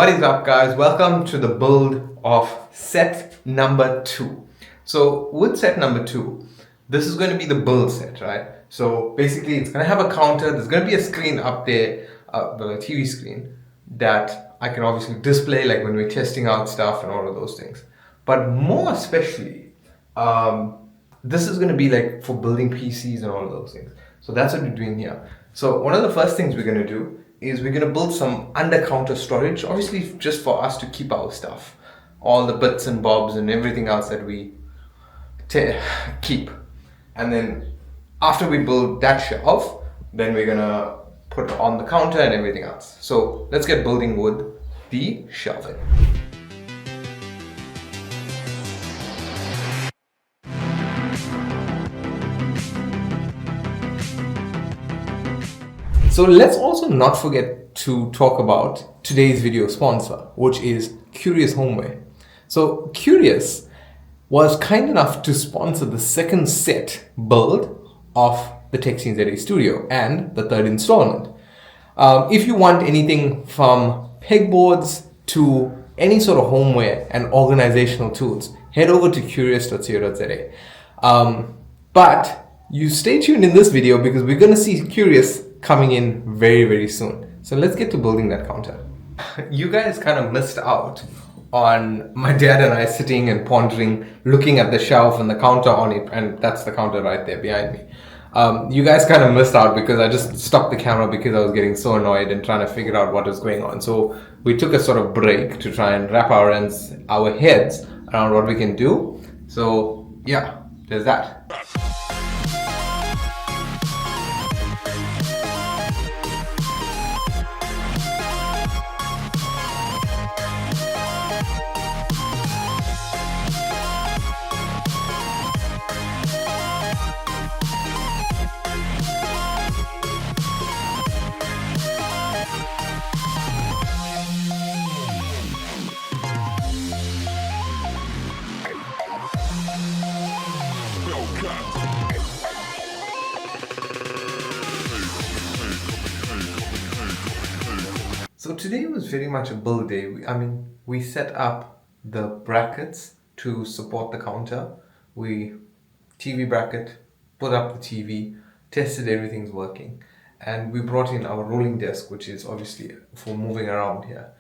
What is up, guys? Welcome to the build of set number 2. So with set number 2, this is going to be the build set, right? So basically it's going to have a counter. There's going to be a screen up there, the TV screen, that I can obviously display like when we're testing out stuff and all of those things. But more especially, this is going to be like for building PCs and all of those things. So that's what we're doing here. So one of the first things we're going to do is we're going to build some under counter storage, obviously just for us to keep our stuff, all the bits and bobs and everything else that we keep. And then after we build that shelf, then we're going to put it on the counter and everything else. So let's get building with the shelving. So let's also not forget to talk about today's video sponsor, which is Qurious Homeware. So Qurious was kind enough to sponsor the second set build of the techsceneza studio and the third installment. If you want anything from pegboards to any sort of homeware and organizational tools, head over to qurious.co.za. But you stay tuned in this video because we're going to see Qurious coming in very, very soon. So let's get to building that counter. You guys kind of missed out on my dad and I sitting and pondering, looking at the shelf and the counter on it, and that's the counter right there behind me. You guys kind of missed out because I just stopped the camera because I was getting so annoyed and trying to figure out what was going on. So we took a sort of break to try and wrap our heads around what we can do. So yeah, there's that. So today was very much a build day. We set up the brackets to support the counter. TV bracket, put up the TV, tested everything's working. And we brought in our rolling desk, which is obviously for moving around here.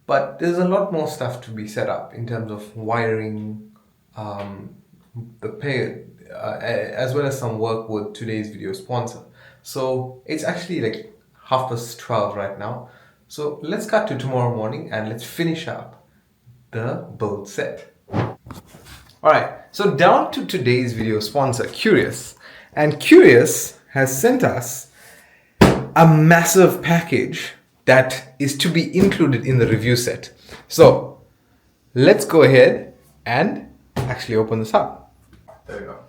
But there's a lot more stuff to be set up in terms of wiring, as well as some work with today's video sponsor. So it's actually like 12:30 right now. So let's cut to tomorrow morning and let's finish up the build set. Alright, so down to today's video sponsor, Qurious. And Qurious has sent us a massive package that is to be included in the review set. So let's go ahead and actually open this up. There we go.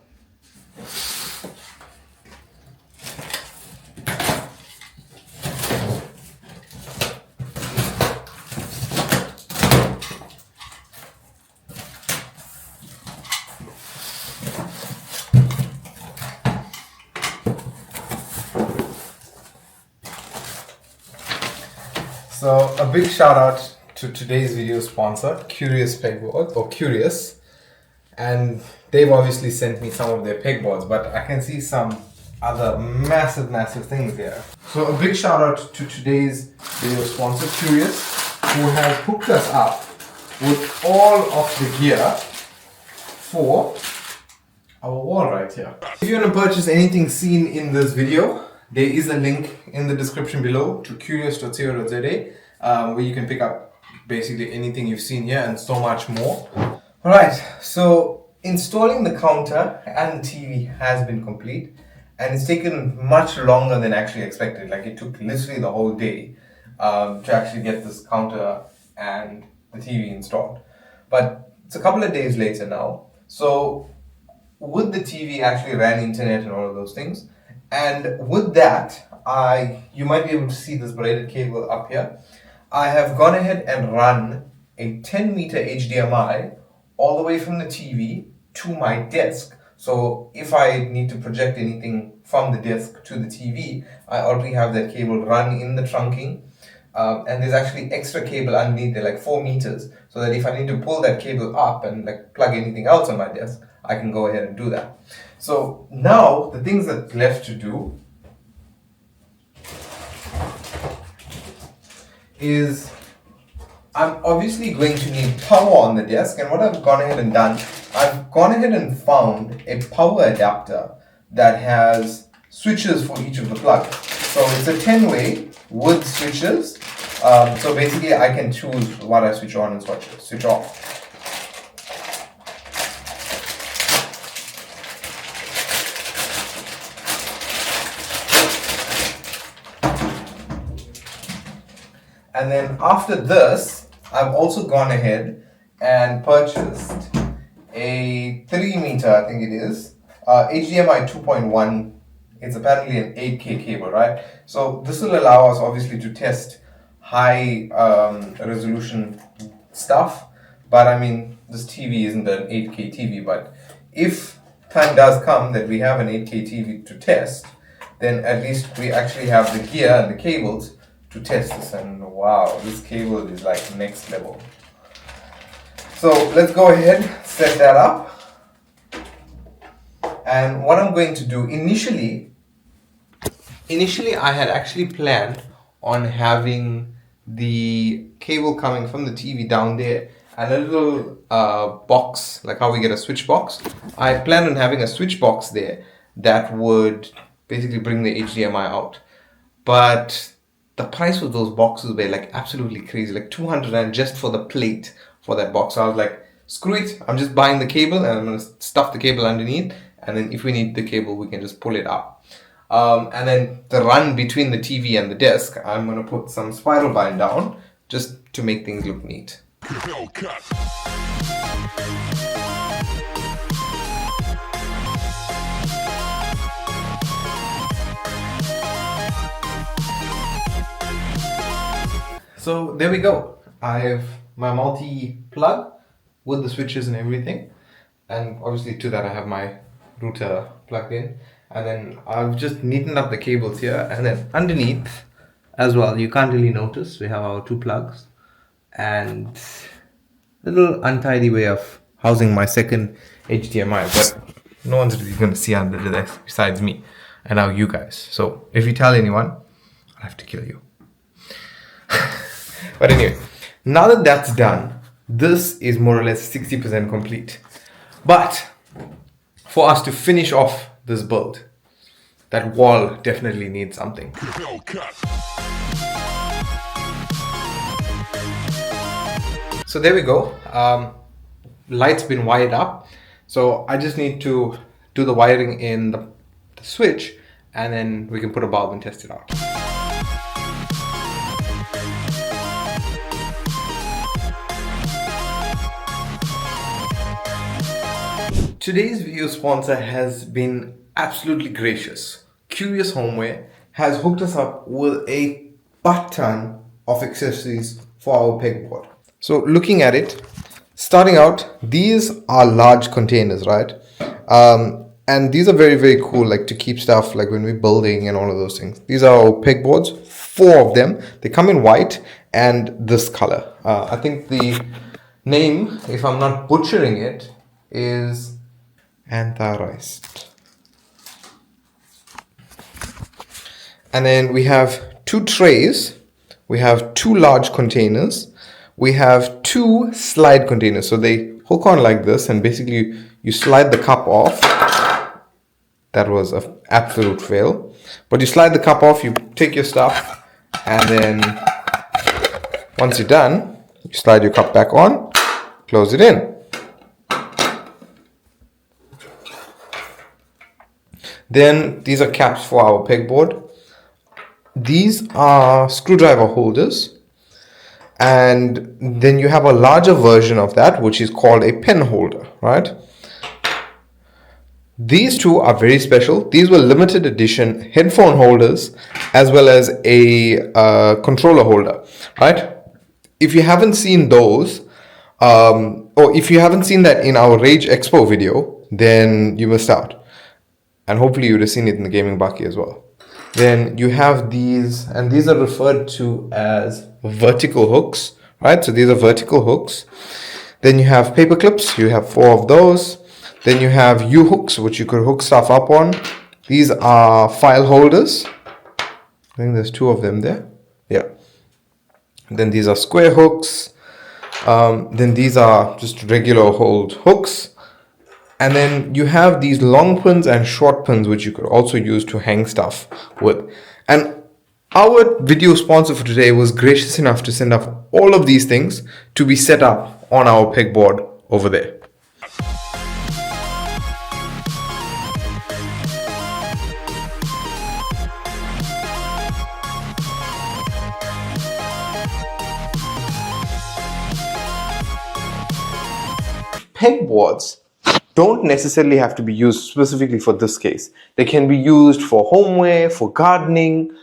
So a big shout out to today's video sponsor, Qurious Pegboards, or Qurious. And they've obviously sent me some of their pegboards, but I can see some other massive things there. So a big shout out to today's video sponsor, Qurious, who has hooked us up with all of the gear for our wall right here. If you want to purchase anything seen in this video, there is a link in the description below to qurious.co.za where you can pick up basically anything you've seen here and so much more. Alright, so installing the counter and the TV has been complete, and it's taken much longer than actually expected. Like it took literally the whole day to actually get this counter and the TV installed. But it's a couple of days later now. So with the TV actually ran internet and all of those things. And with that, you might be able to see this braided cable up here. I have gone ahead and run a 10-meter HDMI all the way from the TV to my desk. So if I need to project anything from the desk to the TV, I already have that cable run in the trunking. and there's actually extra cable underneath there, like 4 meters, so that if I need to pull that cable up and like plug anything else on my desk, I can go ahead and do that. So now the things that's left to do is I'm obviously going to need power on the desk, and what I've gone ahead and done, I've gone ahead and found a power adapter that has switches for each of the plugs. So it's a 10-way with switches. So basically I can choose what I switch on and switch off. And then after this, I've also gone ahead and purchased a 3 meter, I think it is, HDMI 2.1. It's apparently an 8K cable, right? So this will allow us obviously to test high resolution stuff. But I mean, this TV isn't an 8K TV, but if time does come that we have an 8K TV to test, then at least we actually have the gear and the cables to test this. And wow, this cable is like next level. So let's go ahead, set that up. And what I'm going to do initially I had actually planned on having the cable coming from the TV down there and a little box, like how we get a switch box. I planned on having a switch box there that would basically bring the HDMI out. But the price of those boxes were like absolutely crazy, like 200 Rand just for the plate for that box. So I was like, screw it, I'm just buying the cable and I'm going to stuff the cable underneath, and then if we need the cable we can just pull it up. And then the run between the TV and the desk, I'm going to put some spiral bind down just to make things look neat. So there we go. I have my multi-plug with the switches and everything. And obviously to that I have my router plugged in. And then I've just neatened up the cables here. And then underneath as well, you can't really notice, we have our 2 plugs. And a little untidy way of housing my second HDMI. But no one's really going to see under this besides me and now you guys. So if you tell anyone, I'll have to kill you. But anyway, now that that's done, this is more or less 60% complete. But for us to finish off this build, that wall definitely needs something. So there we go. Light's been wired up. So I just need to do the wiring in the switch, and then we can put a bulb and test it out. Today's video sponsor has been absolutely gracious. Qurious Homeware has hooked us up with a butt ton of accessories for our pegboard. So looking at it, starting out, these are large containers, right? And these are very, very cool, like to keep stuff like when we're building and all of those things. These are our pegboards, 4 of them. They come in white and this color. I think the name, if I'm not butchering it, is Anthracite. And then we have 2 trays, we have 2 large containers, we have 2 slide containers. So they hook on like this, and basically you slide the cup off. That was an absolute fail. But you slide the cup off, you take your stuff, and then once you're done, you slide your cup back on, close it in. Then these are caps for our pegboard. These are screwdriver holders. And then you have a larger version of that, which is called a pen holder, right? These 2 are very special. These were limited edition headphone holders as well as a controller holder, right? If you haven't seen those, or if you haven't seen that in our Rage Expo video, then you missed out. And hopefully you would have seen it in the Gaming Bucky as well. Then you have these, and these are referred to as vertical hooks, right? So these are vertical hooks. Then you have paper clips. You have 4 of those. Then you have U-hooks, which you could hook stuff up on. These are file holders. I think there's 2 of them there. Yeah. Then these are square hooks. Then these are just regular hold hooks. And then you have these long pins and short pins, which you could also use to hang stuff with. And our video sponsor for today was gracious enough to send us all of these things to be set up on our pegboard over there. Pegboards don't necessarily have to be used specifically for this case. They can be used for homeware, for gardening,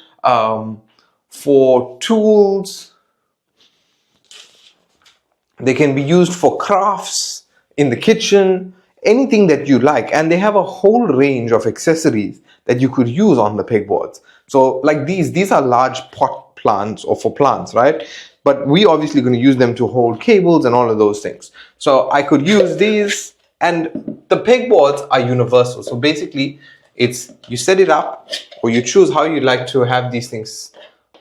for tools. They can be used for crafts in the kitchen, anything that you like. And they have a whole range of accessories that you could use on the pegboards. So like these are large pot plants or for plants, right? But we obviously going to use them to hold cables and all of those things. So I could use these. And the pegboards are universal. So basically, it's you set it up or you choose how you like to have these things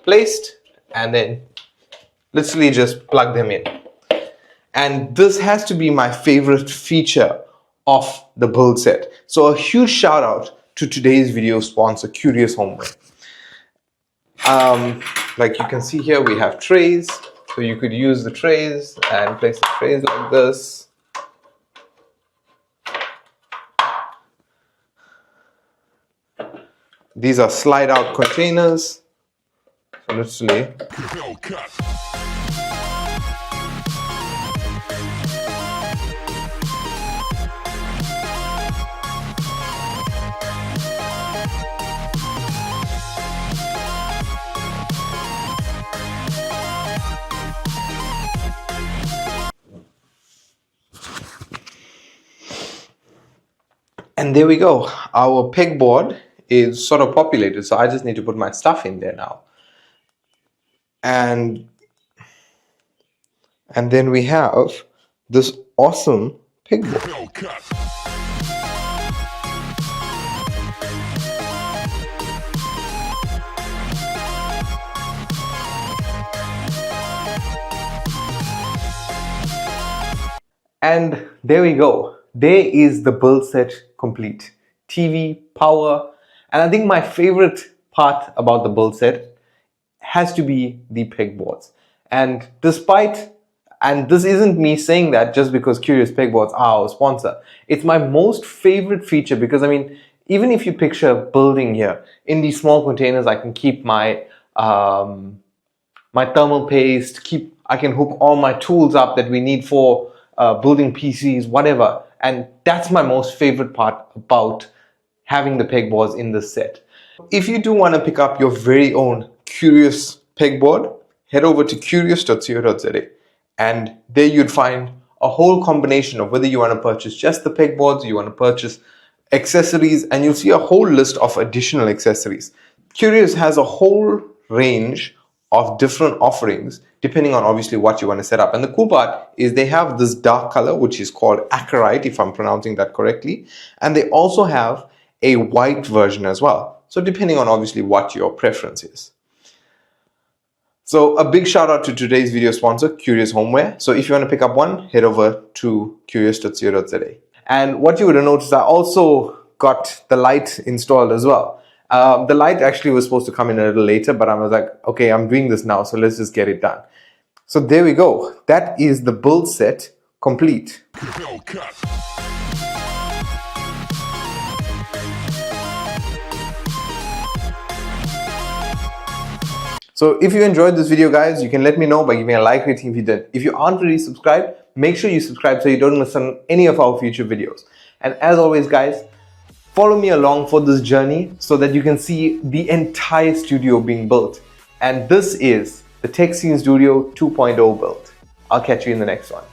placed and then literally just plug them in. And this has to be my favorite feature of the build set. So a huge shout out to today's video sponsor, Qurious Homeware. Like you can see here, we have trays. So you could use the trays and place the trays like this. These are slide out containers. So literally. And there we go. Our pegboard is sort of populated, so I just need to put my stuff in there now. And then we have this awesome pegboard. And there we go. There is the build set complete. TV, power, and I think my favorite part about the build set has to be the pegboards. And this isn't me saying that just because Qurious Pegboards are our sponsor. It's my most favorite feature because, I mean, even if you picture building here, in these small containers, I can keep my my thermal paste, I can hook all my tools up that we need for building PCs, whatever. And that's my most favorite part about having the pegboards in this set. If you do want to pick up your very own Qurious pegboard, head over to qurious.co.za and there you'd find a whole combination of whether you want to purchase just the pegboards, you want to purchase accessories, and you'll see a whole list of additional accessories. Qurious has a whole range of different offerings depending on obviously what you want to set up. And the cool part is they have this dark color, which is called Acarite, if I'm pronouncing that correctly. And they also have a white version as well. So depending on obviously what your preference is. So a big shout out to today's video sponsor, Qurious Homeware. So if you want to pick up one, head over to qurious.co.za. And what you would have noticed, I also got the light installed as well. The light actually was supposed to come in a little later, but I was like, okay, I'm doing this now, so let's just get it done. So there we go. That is the build set complete. So if you enjoyed this video, guys, you can let me know by giving a like rating if you did. If you aren't already subscribed, make sure you subscribe so you don't miss on any of our future videos. And as always, guys, follow me along for this journey so that you can see the entire studio being built. And this is the Tech Scene Studio 2.0 build. I'll catch you in the next one.